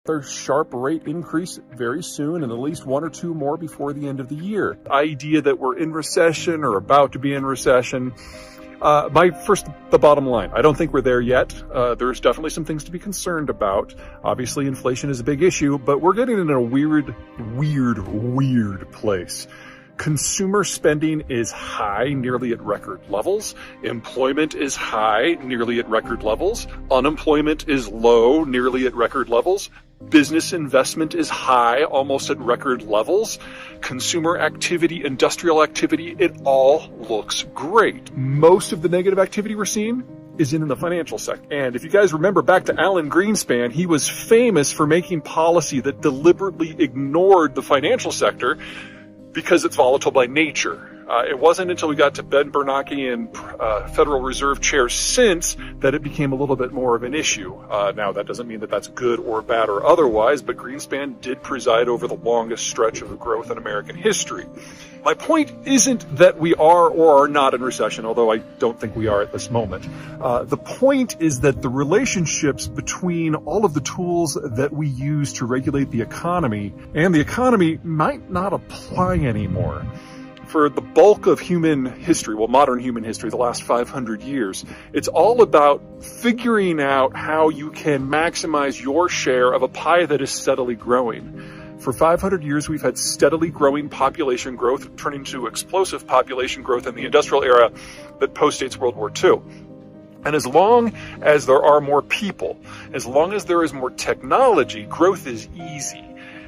another sharp rate increase very soon, and at least one or two more before the end of the year. The idea that we're in recession or about to be in recession, the bottom line, I don't think we're there yet. There's definitely some things to be concerned about. Obviously, inflation is a big issue, but we're getting in a weird place. Consumer spending is high, nearly at record levels. Employment is high, nearly at record levels. Unemployment is low, nearly at record levels. Business investment is high, almost at record levels. Consumer activity, industrial activity, it all looks great. Most of the negative activity we're seeing is in the financial sector. And if you guys remember back to Alan Greenspan, he was famous for making policy that deliberately ignored the financial sector because it's volatile by nature. It wasn't until we got to Ben Bernanke and Federal Reserve chairs since that it became a little bit more of an issue. Now, that doesn't mean that that's good or bad or otherwise, but Greenspan did preside over the longest stretch of growth in American history. My point isn't that we are or are not in recession, although I don't think we are at this moment. The point is that the relationships between all of the tools that we use to regulate the economy and the economy might not apply anymore. For the bulk of human history, well, modern human history, the last 500 years, it's all about figuring out how you can maximize your share of a pie that is steadily growing. For 500 years, we've had steadily growing population growth, turning to explosive population growth in the industrial era that postdates World War II. And as long as there are more people, as long as there is more technology, growth is easy.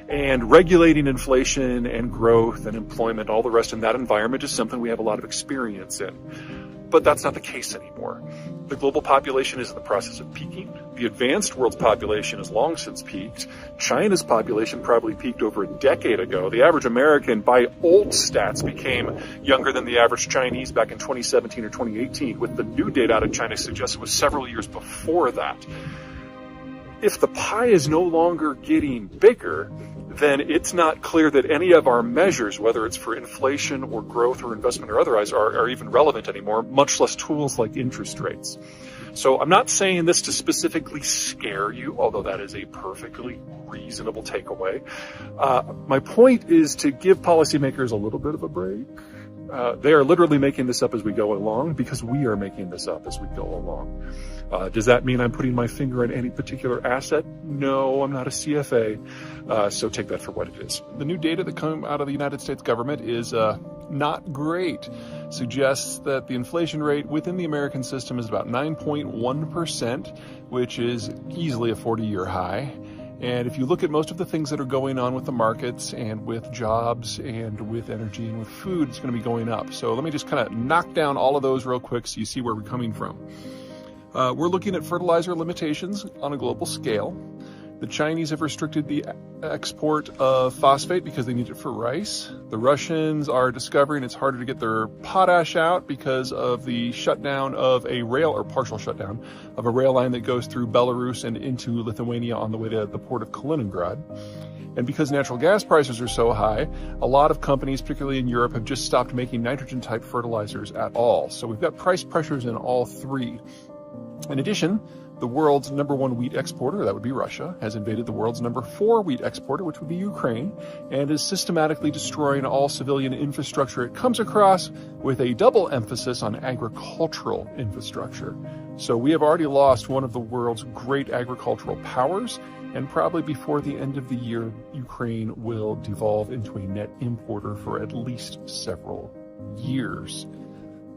And regulating inflation and growth and employment, all the rest in that environment is something we have a lot of experience in. But that's not the case anymore. The global population is in the process of peaking. The advanced world's population has long since peaked. China's population probably peaked over a decade ago. The average American, by old stats, became younger than the average Chinese back in 2017 or 2018, with the new data out of China suggests it was several years before that. If the pie is no longer getting bigger, then it's not clear that any of our measures, whether it's for inflation or growth or investment or otherwise, are even relevant anymore, much less tools like interest rates. So I'm not saying this to specifically scare you, although that is a perfectly reasonable takeaway. My point is to give policymakers a little bit of a break. They are literally making this up as we go along because we are making this up as we go along. Does that mean I'm putting my finger on any particular asset? No, I'm not a CFA, so take that for what it is. The new data that come out of the United States government is not great. Suggests that the inflation rate within the American system is about 9.1%, which is easily a 40-year high. And if you look at most of the things that are going on with the markets and with jobs and with energy and with food, it's going to be going up. So let me just kind of knock down all of those real quick so you see where we're coming from. We're looking at fertilizer limitations on a global scale. The Chinese have restricted the export of phosphate because they need it for rice. The Russians are discovering it's harder to get their potash out because of the shutdown of a rail, or partial shutdown, of a rail line that goes through Belarus and into Lithuania on the way to the port of Kaliningrad. And because natural gas prices are so high, a lot of companies, particularly in Europe, have just stopped making nitrogen-type fertilizers at all. So we've got price pressures in all three. In addition, the world's number one wheat exporter, that would be Russia, has invaded the world's number 4 wheat exporter, which would be Ukraine, and is systematically destroying all civilian infrastructure it comes across, with a double emphasis on agricultural infrastructure. So we have already lost one of the world's great agricultural powers, and probably before the end of the year, Ukraine will devolve into a net importer for at least several years.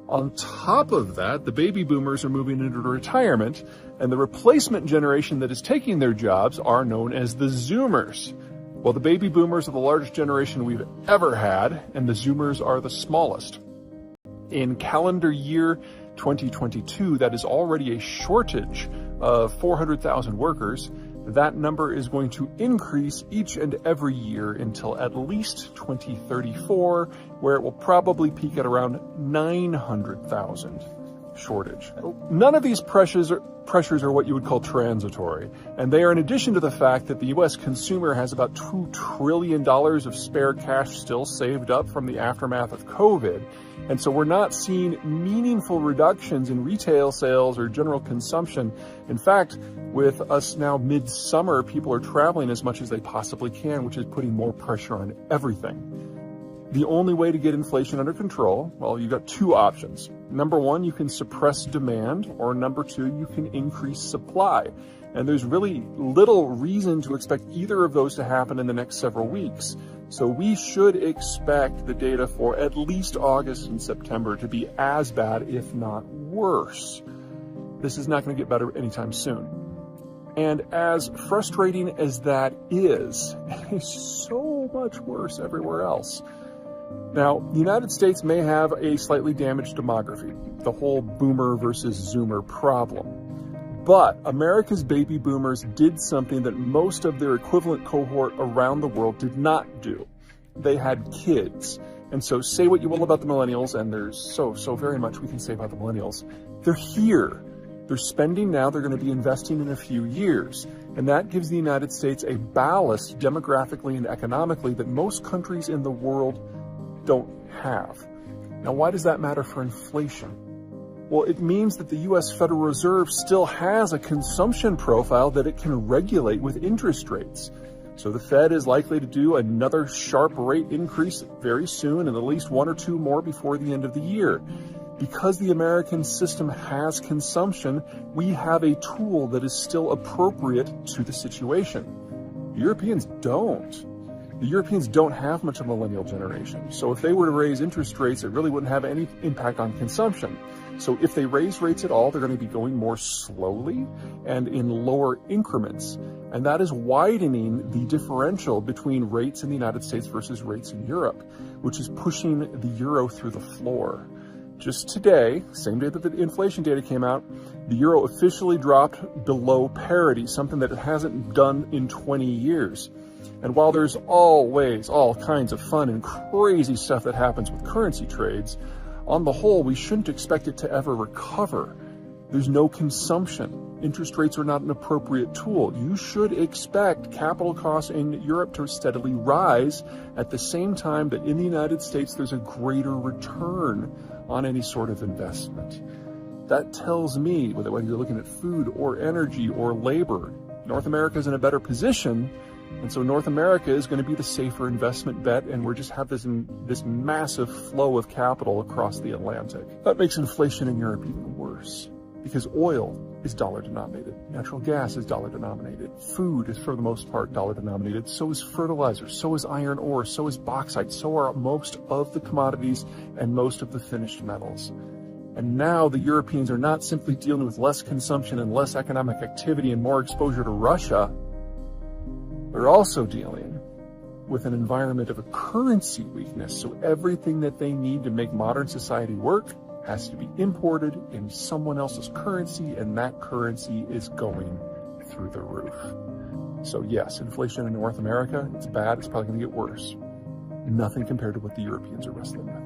On top of that, the baby boomers are moving into retirement, and the replacement generation that is taking their jobs are known as the Zoomers. Well, the baby boomers are the largest generation we've ever had, and the Zoomers are the smallest. In calendar year 2022, that is already a shortage of 400,000 workers. That number is going to increase each and every year until at least 2034, where it will probably peak at around 900,000. shortage. None of these pressures are what you would call transitory, and they are in addition to the fact that the U.S. consumer has about $2 trillion of spare cash still saved up from the aftermath of COVID, and so we're not seeing meaningful reductions in retail sales or general consumption. In fact, with us now midsummer, people are traveling as much as they possibly can, which is putting more pressure on everything. The only way to get inflation under control, well, you've got two options. Number one, you can suppress demand, or number two, you can increase supply. And there's really little reason to expect either of those to happen in the next several weeks. So we should expect the data for at least August and September to be as bad, if not worse. This is not going to get better anytime soon. And as frustrating as that is, it's so much worse everywhere else. Now, the United States may have a slightly damaged demography, the whole boomer versus zoomer problem. But America's baby boomers did something that most of their equivalent cohort around the world did not do. They had kids. And so say what you will about the millennials, and there's so very much we can say about the millennials. They're here. They're spending now, they're going to be investing in a few years. And that gives the United States a ballast demographically and economically that most countries in the world don't have. Now, why does that matter for inflation? Well, it means that the U.S. Federal Reserve still has a consumption profile that it can regulate with interest rates. So the Fed is likely to do another sharp rate increase very soon, and at least one or two more before the end of the year. Because the American system has consumption, we have a tool that is still appropriate to the situation. The Europeans don't. The Europeans don't have much of a millennial generation. So if they were to raise interest rates, it really wouldn't have any impact on consumption. So if they raise rates at all, they're going to be going more slowly and in lower increments. And that is widening the differential between rates in the United States versus rates in Europe, which is pushing the euro through the floor. Just today, same day that the inflation data came out, the euro officially dropped below parity, something that it hasn't done in 20 years. And while there's always all kinds of fun and crazy stuff that happens with currency trades, on the whole, we shouldn't expect it to ever recover. There's no consumption. Interest rates are not an appropriate tool. You should expect capital costs in Europe to steadily rise at the same time that in the United States there's a greater return on any sort of investment. That tells me, whether you're looking at food or energy or labor, North America is in a better position. And so North America is going to be the safer investment bet, and we're just have this massive flow of capital across the Atlantic. That makes inflation in Europe even worse, because oil is dollar denominated, natural gas is dollar denominated, food is for the most part dollar denominated, so is fertilizer, so is iron ore, so is bauxite, so are most of the commodities and most of the finished metals. And now the Europeans are not simply dealing with less consumption and less economic activity and more exposure to Russia. They're also dealing with an environment of a currency weakness. So everything that they need to make modern society work has to be imported in someone else's currency, and that currency is going through the roof. So yes, inflation in North America, it's bad. It's probably going to get worse. Nothing compared to what the Europeans are wrestling with.